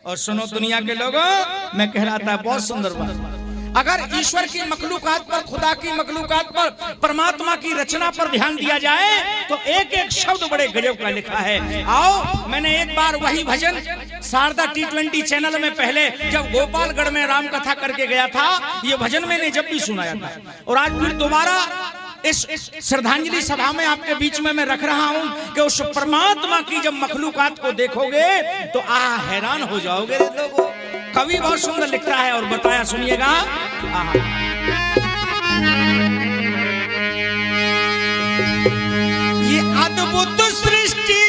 और सुनो दुनिया के लोगों, मैं कह रहा था बहुत सुंदर बात। अगर ईश्वर की मखलूकात पर, खुदा की मखलूकात पर, परमात्मा की रचना पर ध्यान दिया जाए तो एक एक शब्द बड़े गजब का लिखा है। आओ, मैंने एक बार वही भजन शारदा T20 चैनल में पहले जब गोपालगढ़ में राम कथा करके गया था, ये भजन मैंने जब भी सुनाया था, और आज फिर दोबारा इस श्रद्धांजलि सभा में आपके बीच में मैं रख रहा हूं कि उस परमात्मा की जब मखलूकात को देखोगे तो हैरान हो जाओगे लोगों। कवि बहुत सुंदर लिखता है और बताया, सुनिएगा। ये अद्भुत सृष्टि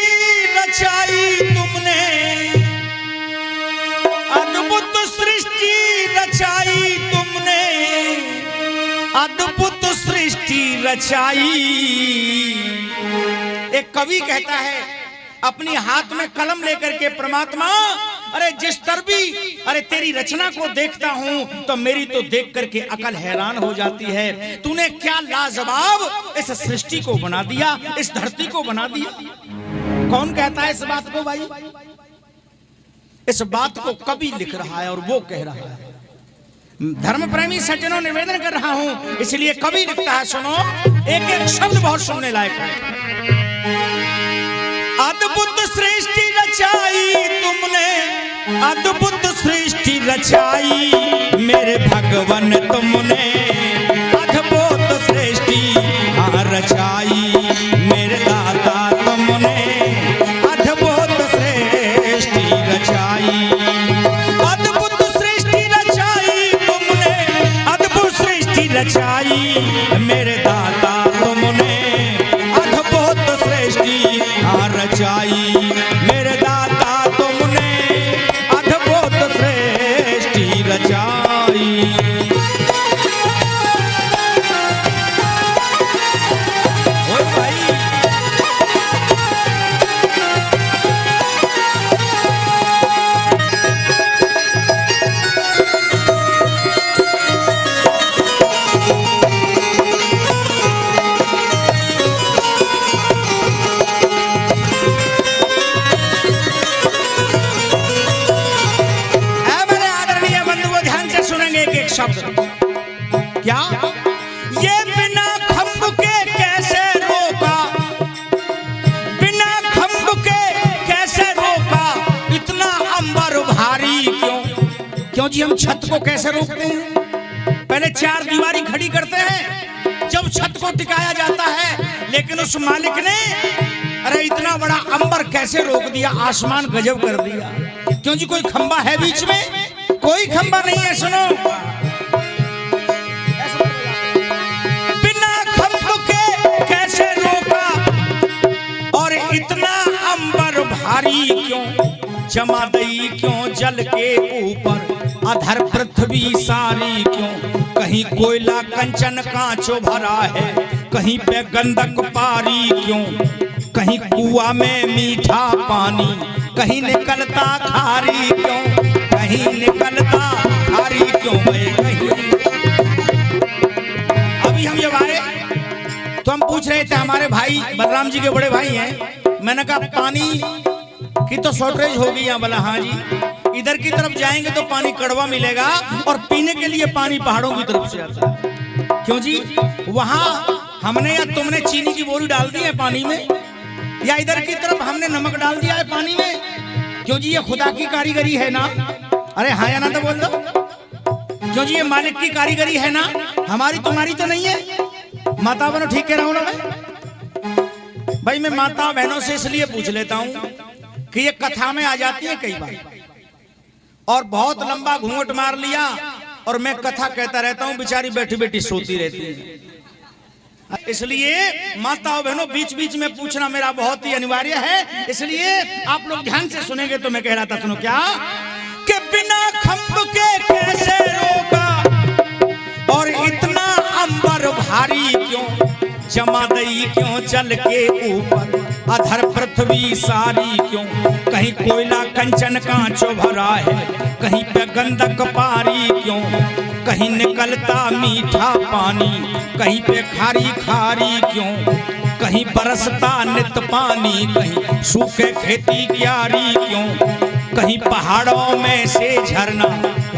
रचाई तुमने, अद्भुत सृष्टि रचाई तुमने, अद्भुत सृष्टि रचाई। एक कवि कहता है अपनी हाथ में कलम लेकर के, परमात्मा अरे जिस तरह भी अरे तेरी रचना को देखता हूं तो मेरी तो देख करके अकल हैरान हो जाती है। तूने क्या लाजवाब इस सृष्टि को बना दिया, इस धरती को बना दिया। कौन कहता है इस बात को भाई? इस बात को कवि लिख रहा है और वो कह रहा है। धर्म प्रेमी सज्जनों, निवेदन कर रहा हूं, इसलिए कवि लिखता है, सुनो, एक एक शब्द बहुत सुनने लायक है। अद्भुत सृष्टि रचाई तुमने, अद्भुत सृष्टि रचाई मेरे भगवन तुमने, अद्भुत सृष्टि रचाई मेरे दाता तुमने, अद्भुत सृष्टि रचाई, अद्भुत सृष्टि रचाई तुमने, अद्भुत सृष्टि रचाई मेरे दाता तुमने, अद्भुत सृष्टि रचाई मेरे दाता तुमने, अद्भुत सृष्टि रचाई। ओ भाई, शब्द क्या? ये बिना खंभ के कैसे रोका, बिना खंभ के कैसे रोका, इतना अंबर भारी क्यों? क्यों जी, हम छत को कैसे रोकते हैं? पहले चार दीवारी खड़ी करते हैं, जब छत को टिकाया जाता है। लेकिन उस मालिक ने अरे इतना बड़ा अंबर कैसे रोक दिया, आसमान गजब कर दिया। क्यों जी, कोई खंबा है बीच में? कोई खंबा नहीं है। सुनो, बिना खंभ के कैसे रोका और इतना अंबर भारी क्यों, जमा दई क्यों जल के ऊपर, अधर पृथ्वी सारी क्यों, कहीं कोयला कंचन कांचो भरा है, कहीं पे गंधक पारी क्यों, कहीं कुआं में मीठा पानी, कहीं निकलता खारी क्यों, कहीं निकलता खारी क्यों, कहीं। अभी हम जब आए तो हम पूछ रहे थे, हमारे भाई बलराम जी के बड़े भाई हैं, मैंने कहा पानी की तो शॉर्टेज होगी यहाँ। बोला हाँ जी, इधर की तरफ जाएंगे तो पानी कड़वा मिलेगा और पीने के लिए पानी पहाड़ों की तरफ से आता है। क्यों जी, वहां हमने या तुमने चीनी की बोरी डाल दी है पानी में, या इधर की तरफ हमने नमक डाल दिया है पानी में? क्यों जी, ये खुदा की कारीगरी है ना? अरे हाँ या ना तो बोल दो। क्यों जी, ये मालिक की कारीगरी है ना, हमारी तुम्हारी तो नहीं है। माता बहनों, ठीक कह रहा हूं ना भाई? मैं माता बहनों से इसलिए पूछ लेता हूं कि ये कथा में आ जाती है कई बार, और बहुत लंबा घूंघट मार लिया और मैं कथा कहता रहता हूं, बेचारी बैठी बैठी सोती रहती है। इसलिए माताओं बहनों, बीच बीच में पूछना मेरा बहुत ही अनिवार्य है, इसलिए आप लोग ध्यान से सुनेंगे। तो मैं कह रहा था, सुनो क्या, कि बिना खंभ के कैसे रोका और इतना अंबर भारी क्यों, जमा दई क्यों जल के ऊपर, अधर पृथ्वी सारी क्यों, कहीं कोयला कंचन कांचो भरा है, कहीं पे गंधक पारी क्यों, कहीं निकलता मीठा पानी, कहीं पे खारी खारी क्यों, कहीं बरसता नित पानी, कहीं सूखे खेती क्यारी क्यों, कहीं पहाड़ों में से झरना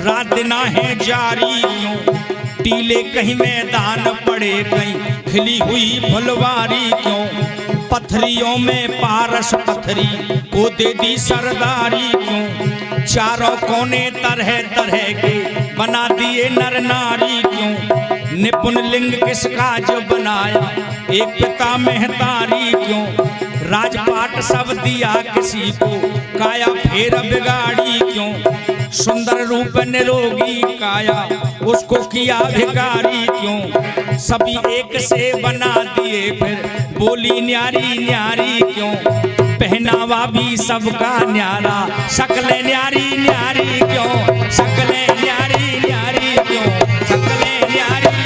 रात ना है जारी क्यों, टीले कहीं मैदान पड़े कहीं खिली हुई फुलवारी क्यों, पथरियों में पारस पथरी को दे दी सरदारी क्यों, चारों कोने तरह तरह के बना दिए नर नारी क्यों, निपुण लिंग किसका जो बनाया एक पिता महतारी क्यों, राजपाट सब दिया किसी को काया फेर बिगाड़ी क्यों, सुंदर रूप निरोगी काया उसको किया भिखारी क्यों, सभी एक से बना दिए फिर बोली न्यारी न्यारी क्यों, पहनावा भी सबका न्यारा शक्लें न्यारी न्यारी क्यों, शक्लें न्यारी न्यारी क्यों, शक्लें न्यारी,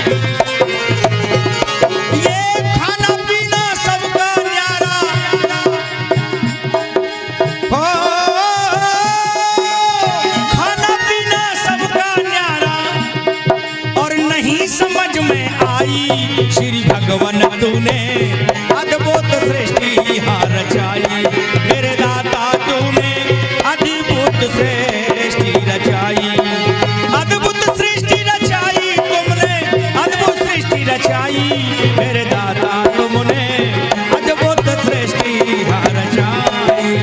ये खाना पीना सबका न्यारा हो, खाना पीना सबका न्यारा, और नहीं समझ में आई श्री भगवान तूने अद्भुत सृष्टि हार रचाई, मेरे दाता तूने अद्भुत सृष्टि रचाई, अद्भुत सृष्टि रचाई तुमने, अद्भुत सृष्टि रचाई, मेरे दाता तुमने अद्भुत सृष्टि हार रचाई।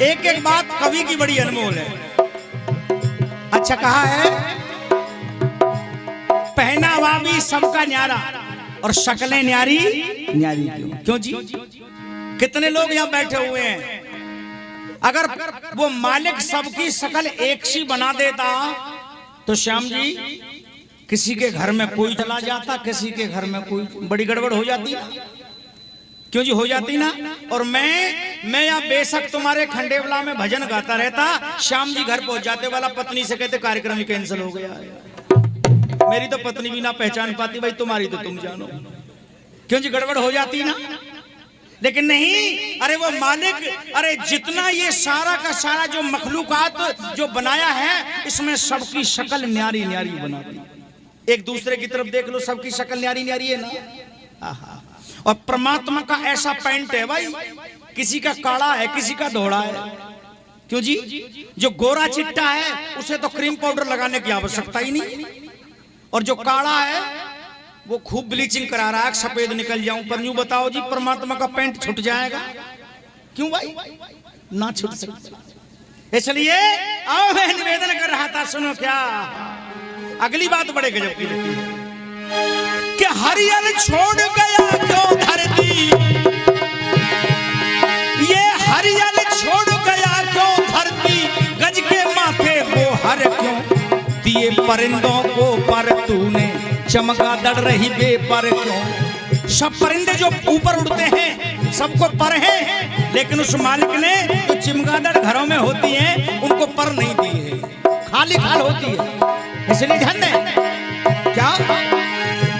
एक एक बात कवि की बड़ी अनमोल है। अच्छा कहा है, पहनावा भी सबका न्यारा और शक्लें न्यारी न्यारी क्यों जी? कितने लोग यहाँ बैठे हुए हैं, अगर वो मालिक सबकी शक्ल एक सी बना देता तो श्याम जी किसी के घर में कोई चला जाता, किसी के घर में कोई बड़ी गड़बड़ हो जाती, क्यों जी हो जाती ना। और मैं यहाँ बेशक तुम्हारे खंडेवला में भजन गाता रहता, श्याम जी घर पहुंच जाते वाला पत्नी से कहते कार्यक्रम ही कैंसिल हो गया, मेरी तो पत्नी भी ना पहचान पाती, भाई तुम्हारी तो तुम जानो, क्यों जी गड़बड़ हो जाती ना। लेकिन नहीं, अरे वो मालिक, अरे जितना ये सारा का सारा जो मखलूकात जो बनाया है इसमें सबकी शक्ल न्यारी न्यारी बना दी। एक दूसरे की तरफ देख लो, सबकी शक्ल न्यारी न्यारी है ना। और परमात्मा का ऐसा पेंट है भाई, किसी का काला है किसी का धोड़ा है, क्यों जी? जो गोरा चिट्टा है उसे तो क्रीम पाउडर लगाने की आवश्यकता ही नहीं, और जो काला है वो खूब ब्लीचिंग करा रहा है सफेद निकल जाऊं, पर यूं बताओ जी परमात्मा का पेंट छूट जाएगा? क्यों भाई ना छूट सकता। इसलिए आओ मैं निवेदन कर रहा था, सुनो क्या अगली बात बड़े गजब की लगती है कि हरियल छोड़ गया क्यों धरती, ये हरियल छोड़ गया क्यों धरती, गज के माथे वो हर क्यों, दिए परिंदों को पर तूने चमगादड़ रही बेपर क्यों। सब परिंदे जो ऊपर उड़ते हैं सबको पर है, लेकिन उस मालिक ने जो चमगादड़ घरों में होती हैं उनको पर नहीं दी है, खाली खाल होती है। इसलिए ध्यान दें, क्या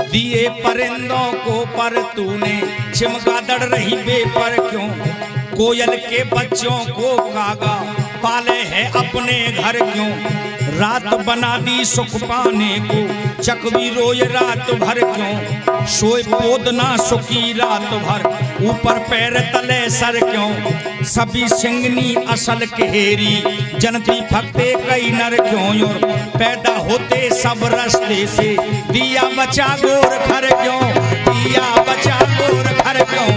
दिए परिंदों को पर तूने चमगादड़ रही बेपर क्यों, कोयल के बच्चों को कागा पाले है अपने घर क्यों, रात बना दी सुख पाने को चकवी रोए रात भर क्यों, सोए पोदना सुखी रात भर ऊपर पैर तले सर क्यों, सभी सिंगनी असल केहरी जनती भक्ते कई नर क्यों, और पैदा होते सब रास्ते से दिया बचा गोर घर क्यों, दिया बचा गोर घर क्यों,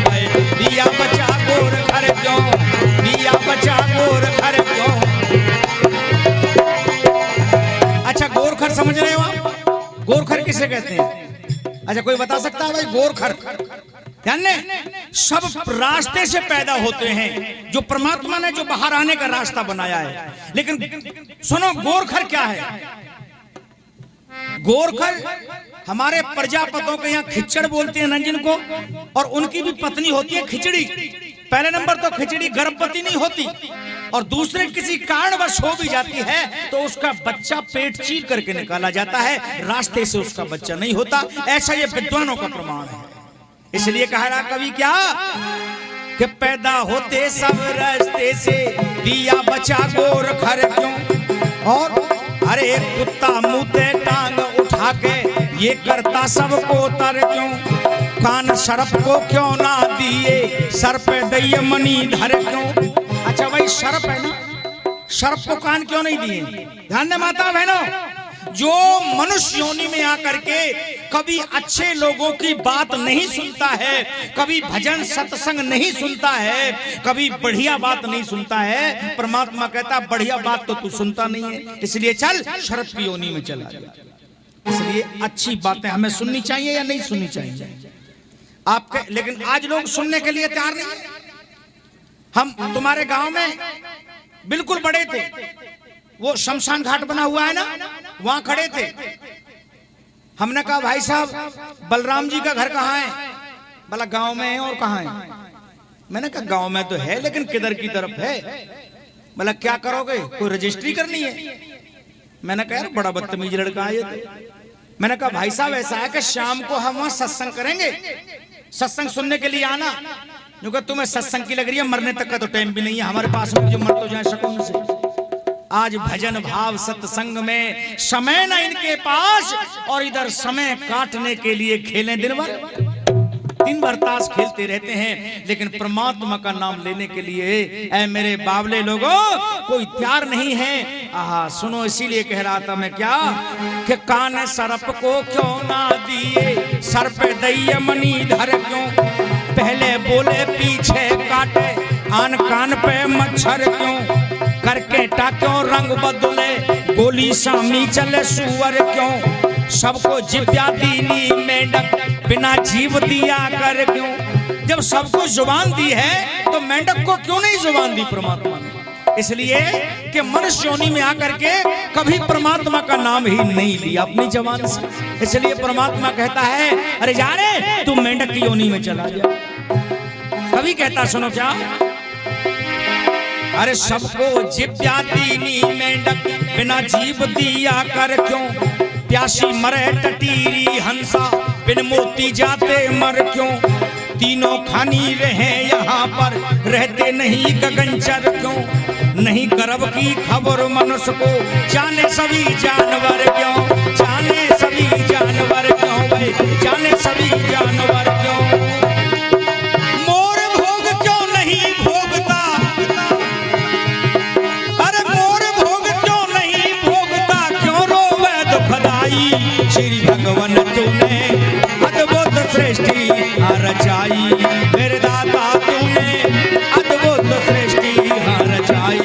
दिया बचा गोर घर क्यों, दिया बचा गोर घर क्यों। अच्छा गोरखर समझ रहे हो आप? गोरखर किसे कहते हैं? अच्छा कोई बता सकता है भाई? गोरखर ध्यान दें, सब रास्ते से पैदा होते हैं, जो परमात्मा ने जो बाहर आने का रास्ता बनाया है। लेकिन सुनो गोरखर क्या है? गोरखर हमारे प्रजापतों के यहाँ खिचड़ बोलते हैं ना जिनको, और उनकी भी पत्नी होती है खिचड़ी। पहले नंबर तो खिचड़ी गर्भवती नहीं होती, और दूसरे किसी कारणवश हो भी जाती है तो उसका बच्चा पेट चीर करके निकाला जाता है, रास्ते से उसका बच्चा नहीं होता। ऐसा ये विद्वानों का प्रमाण है। इसलिए कहा रहा कवि क्या कि पैदा होते सब रास्ते से दिया बचा गोर घर क्यों, और अरे एक कुत्ता मुंहते टांग उठा के ये करता सबको तर क्यों, कान सर्प को क्यों ना दिए सर पे दइए मनी धर क्यों। अच्छा भाई सर्प है ना, सर्प को कान क्यों नहीं दिए? ध्यान दे माता बहनों, जो मनुष्य योनि में आकर के कभी अच्छे लोगों की बात नहीं सुनता है, कभी भजन सत्संग नहीं सुनता है, कभी बढ़िया बात नहीं सुनता है, परमात्मा कहता बढ़िया बात तो तू सुनता नहीं है, इसलिए चल सर्प की योनि में चला जा। इसलिए अच्छी बातें हमें सुननी चाहिए या नहीं सुननी चाहिए आपके, लेकिन आज लोग सुनने के लिए तैयार नहीं है। हम तुम्हारे गांव में बिल्कुल बड़े थे, वो शमशान घाट बना हुआ है ना, वहां खड़े थे। हमने कहा भाई साहब बलराम जी का घर कहाँ है? बोला गांव में है। और कहाँ है? मैंने कहा गांव में तो है लेकिन किधर की तरफ है? बोला क्या करोगे? कोई रजिस्ट्री करनी है। मैंने कहा यार बड़ा बदतमीज लड़का है ये तो। मैंने कहा भाई साहब ऐसा है कि शाम को हम वहां सत्संग करेंगे, सत्संग सुनने के लिए आना। क्योंकि तुम्हें सत्संग की लग रही है, मरने तक का तो टाइम भी नहीं है हमारे पास में जो मर तो जाए सकून से। आज भजन भाव सत्संग में समय न इनके पास, और इधर समय काटने के लिए खेलें दिन भर ताश खेलते रहते हैं, लेकिन परमात्मा का नाम लेने के लिए ऐ मेरे बावले लोगों कोई तैयार नहीं है। आहा सुनो, इसीलिए कह रहा था मैं क्या कि कान सर्प को क्यों ना दिए सर पे दइए मनी धर क्यों, पहले बोले पीछे काटे आन कान पे मच्छर क्यों, करके टाक्यों रंग बदले गोली सामी चले सुअर क्यों, सबको जिब्या दीनी मेंढक बिना जीव दिया कर क्यों। जब सबको जुबान दी है तो मेंढक को क्यों नहीं जुबान दी परमात्मा ने? इसलिए कि मनुष्य योनि में आकर के कभी परमात्मा का नाम ही नहीं लिया अपनी जबान से। इसलिए परमात्मा कहता है अरे जा रे तू मेंढक की योनि में चला जा। कभी कहता सुनो क्या, अरे सबको जिब्या दीनी मेंढक बिना जीव दिया कर क्यों, प्यासी मरे टटीरी हंसा बिन मोती जाते मर क्यों, तीनों खानी रहे यहाँ पर रहते नहीं गगनचर क्यों, नहीं गर्भ की खबर मनुष्य को जाने सभी जानवर क्यों, जाने सभी जानवर क्यों भाई, जाने सभी जानवर क्यों, मोर भोग क्यों नहीं भोगता, अरे मोर भोग क्यों नहीं भोगता, क्यों रोवे दुखदाई, श्री भगवान तूने अद्भुत सृष्टि रचाई, मेरे दाता तूने अद्भुत सृष्टि रचाई।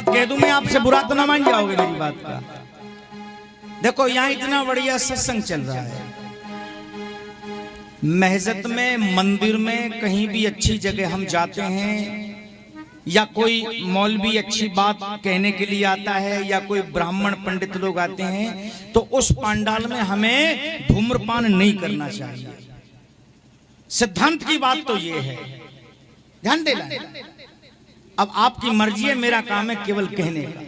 कह दूं मैं आपसे, बुरा तो ना मान जाओगे मेरी बात का। देखो यहाँ इतना बढ़िया सत्संग चल रहा है, महजत में मंदिर में कहीं भी अच्छी जगह हम जाते हैं या कोई मौलवी अच्छी बात कहने के लिए आता है या कोई ब्राह्मण पंडित लोग आते हैं तो उस पंडाल में हमें धूम्रपान नहीं करना चाहिए। सिद्धांत की बात तो ये है, ध्यान देना। अब आपकी मर्जी है, मेरा काम है केवल कहने का।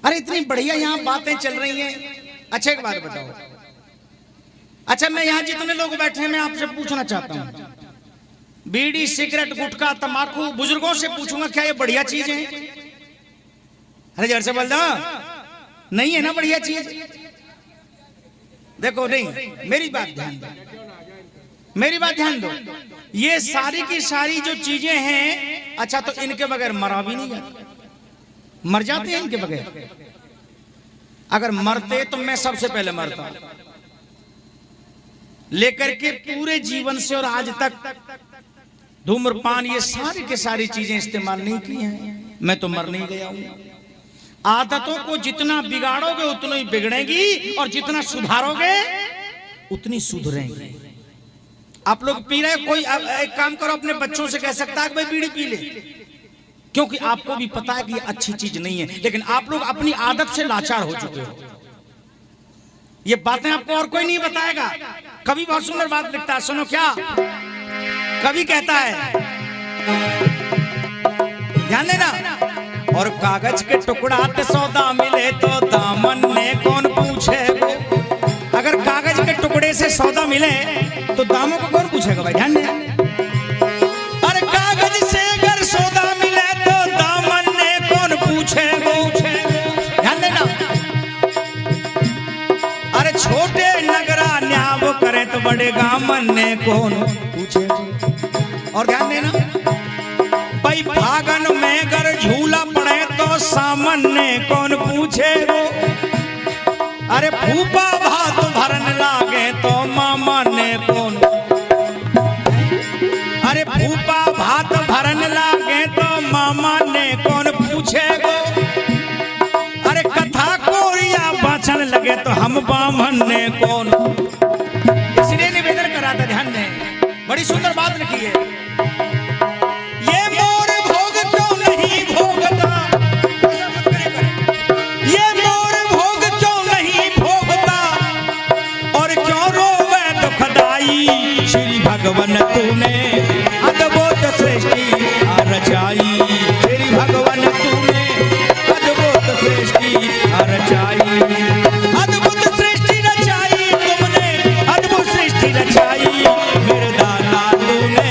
अरे इतनी बढ़िया यहाँ बातें चल रही हैं। अच्छा एक बात बताओ, अच्छा मैं यहाँ जितने लोग बैठे हैं मैं आपसे पूछना चाहता हूँ, बीड़ी सिगरेट गुटखा तंबाकू बुजुर्गों से पूछूंगा क्या ये बढ़िया चीज है? अरे जर से बोल दो नहीं है ना बढ़िया चीज। देखो नहीं, मेरी बात ध्यान दो, मेरी बात ध्यान दो, ये सारी की सारी जो चीजें हैं, अच्छा तो इनके बगैर मरा भी नहीं जाता, मर जाते हैं इनके बगैर। अगर मरते तो मैं सबसे पहले मरता, लेकर के पूरे जीवन से और आज तक धूम्रपान ये सारी की सारी चीजें इस्तेमाल नहीं की हैं, मैं तो मर नहीं गया हूं। आदतों को जितना बिगाड़ोगे उतनी बिगड़ेगी और जितना सुधारोगे उतनी सुधरेंगी। आप लोग पी रहे, कोई एक काम करो, अपने बच्चों से कह सकता है कि भाई बीड़ी पी ले, क्योंकि आपको भी पता है कि ये अच्छी चीज नहीं है, लेकिन आप लोग अपनी आदत से लाचार हो चुके हो। ये बातें आपको और कोई नहीं बताएगा। कवि बहुत सुंदर बात लिखता है, सुनो क्या कवि कहता है, ध्यान देना। और कागज के टुकड़ा ते सौदा मिले तो दामन ने कौन पूछे। अगर कागज के टुकड़े से सौदा मिले तो दामों को कौन पूछेगा भाई, ध्यान देना। और कागज से अगर सौदा मिले तो दामन ने कौन पूछेगा, ध्यान देना। अरे छोटे नगरा न्याव करे तो बड़े गामन ने कौन पूछेगा। और ध्यान देना भाई, फागन में अगर झूला पड़े तो सामन ने कौन पूछेगा। अरे फूफा भात भरन लागे तो मामा ने कौन। अरे फूफा भात भरन लागे तो मामा ने कौन पूछेगा। अरे कथा कोरिया बाचन लगे तो हम बामन ने कौन। इसलिए निवेदन करा था, ध्यान दें, बड़ी सुंदर बात लिखी है। ये मोर भोग क्यों नहीं भोगता, ये मोर भोग क्यों नहीं भोगता, और क्यों रोवे दुखदाई। श्री भगवान तूने अद्भुत सृष्टि रचाई, श्री भगवान तूने अद्भुत सृष्टि रचाई, अद्भुत सृष्टि रचाई तुमने, अद्भुत सृष्टि रचाई मेरे दाता तूने।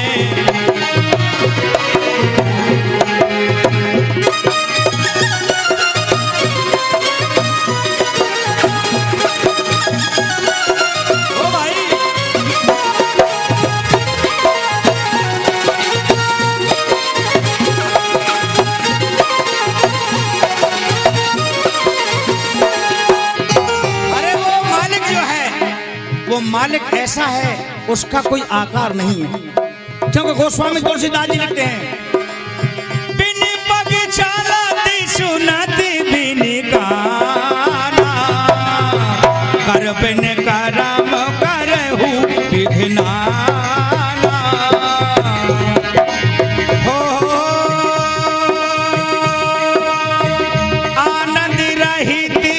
ओ भाई वो मालिक ऐसा है उसका कोई आकार नहीं है, क्योंकि गोस्वामी तुलसीदास जी लिखते हैं, बिन पग चालती सुनती बिन गाना, कर बिन करम करहु विघ्नाना। हो आनंद रहिती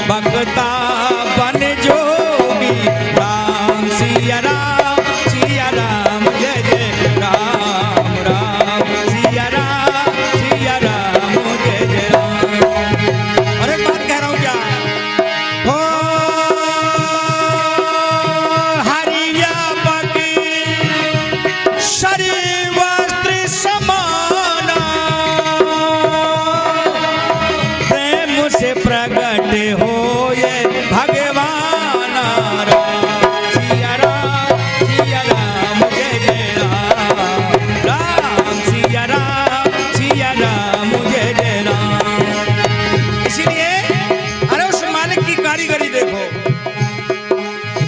भगता बन जोगी। राम सिया राम जय जय राम, राम सिया राम जय जय राम। और एक बात कह रहा हूँ क्या, हो हरिया बगी शरीर वस्त्र समाना, प्रेम से प्रगट हो भगवान। राम सिया राम जय जय राम, राम सिया राम जय जय राम। इसीलिए अरे उस मालिक की कारीगरी देखो,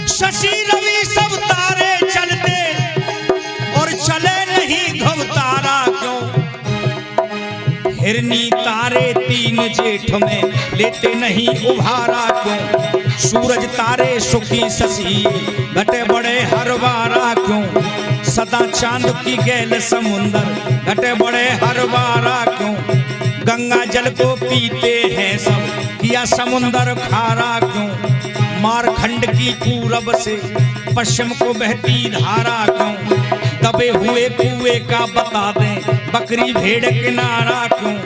शशि रवि सब तारे चलते और चले नहीं ध्रुव तारा क्यों। हिरनी तारे तीन जेठ में लेते नहीं उभारा क्यों। सूरज तारे सुखी शशि घटे बड़े हर बारा क्यों। सदा चांद की गैल समुंदर घटे बड़े हर बारा क्यों। गंगा जल को पीते हैं सब किया समुंदर खारा क्यों। मारखंड की पूरब से पश्चिम को बहती धारा क्यों। दबे हुए कुएं का बता दें बकरी भेड़ किनारा क्यों।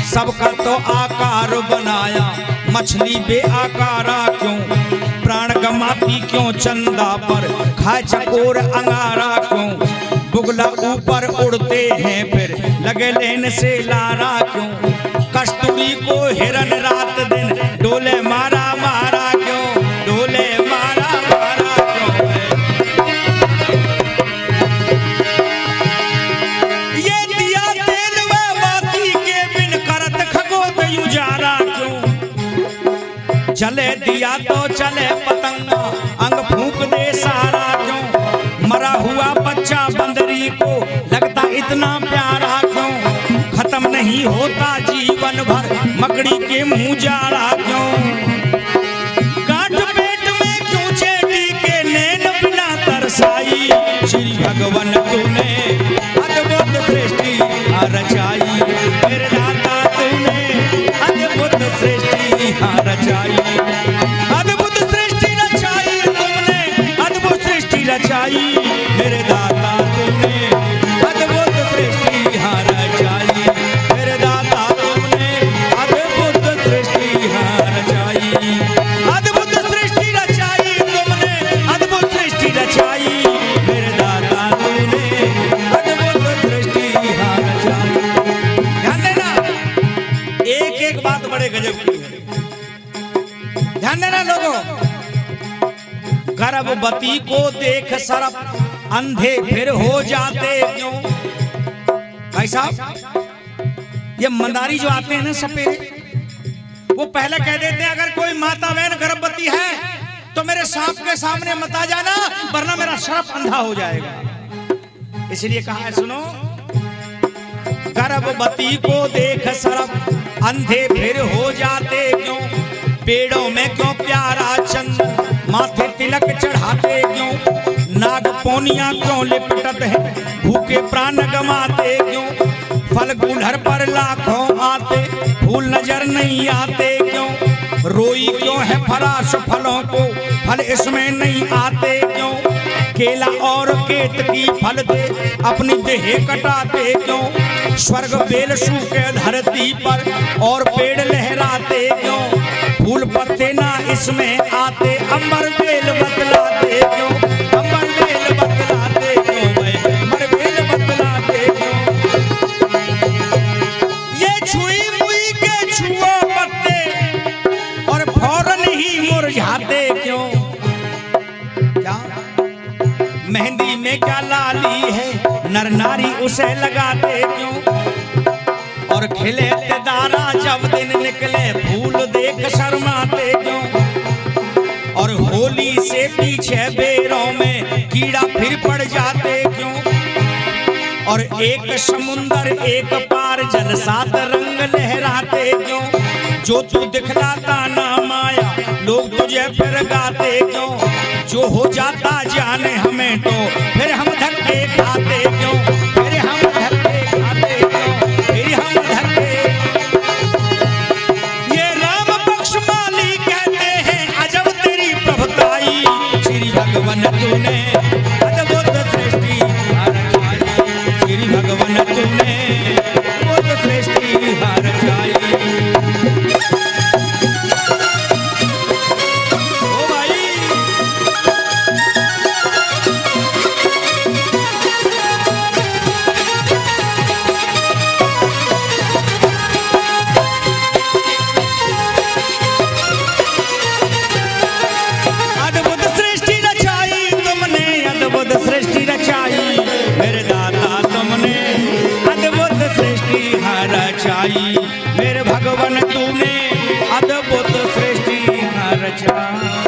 सबका तो आकार बनाया मछली बेआकारा क्यों। प्राण गमाती क्यों चंदा पर खाए चकोर अंगारा क्यों। बुगला ऊपर उड़ते हैं फिर लगे लेन से लारा क्यों। कस्तूरी को हिरन रात दिन डोले मारा मारा क्यों। डोले मारा मारा क्यों। चले दिया तो चले पतंगा, अंग फूंक दे सारा क्यों, मरा हुआ बच्चा बंदरी को लगता इतना प्यारा क्यों, खत्म नहीं होता जीवन भर मकड़ी के मुंह जाड़ा क्यों, काट पेट में क्यों चेटी के नैन बिना तरसाई, श्री भगवान तूने अद्भुत सृष्टि रचाई, मेरे दाता तूने अद्भुत सृष्टि रचाई, अद्भुत सृष्टि रचाई तुमने, अद्भुत सृष्टि रचाई, मेरे दाता तुमने अद्भुत सृष्टि रचाई, मेरे दाता तुमने अद्भुत सृष्टि रचाई, अद्भुत सृष्टि रचाई तुमने, अद्भुत सृष्टि रचाई, मेरे दाता तुमने अद्भुत सृष्टि रचाई। ध्यान देना, एक एक बात बड़े गजब की है, ध्यान देना लोगों। गर्भवती को देख सरप अंधे फिर हो जाते क्यों, भाई साहब ये मंदारी जो आते हैं ना सपेरे, वो पहले कह देते हैं अगर कोई माता बहन गर्भवती है तो मेरे सांप के सामने मत आ जाना वरना मेरा सरप अंधा हो जाएगा। इसलिए कहा है सुनो, गर्भवती को देख सरप अंधे फिर हो जाते क्यों, पेड़ों में क्यों प्यारा चंदन माथे तिलक चढ़ाते क्यों, नाग पौनिया क्यों लिपटत है भूखे प्राण गमाते क्यों, फल गुलहर पर लाखों आते फूल नजर नहीं आते क्यों, रोई क्यों है फराश फलों को फल इसमें नहीं आते क्यों, केला और केतकी फल दे अपनी देह कटाते क्यों, स्वर्ग बेल सूखे धरती पर और पेड़ लहराते क्यों, फूल पत्ते ना इसमें आते अंबर बेल बतलाते क्यों, अंबर बेल बतलाते क्यों, अंबर बेल बतलाते क्यों, ये छुई मुई के छुओ पत्ते और फौरन ही मुरझाते क्यों, क्या मेहंदी में क्या लाली है नर नारी उसे लगाते क्यों, और खिले दारा जब दिन निकले फूल देख शर्माते क्यों, और होली से पीछे बेरों में कीड़ा फिर पड़ जाते क्यों, और एक समुंदर एक पार जल सात रंग लहराते क्यों, जो तू दिखलाता ना माया लोग तुझे फिर गाते क्यों, जो हो जाता जाने हमें तो फिर हम धक्के खाते क्यों,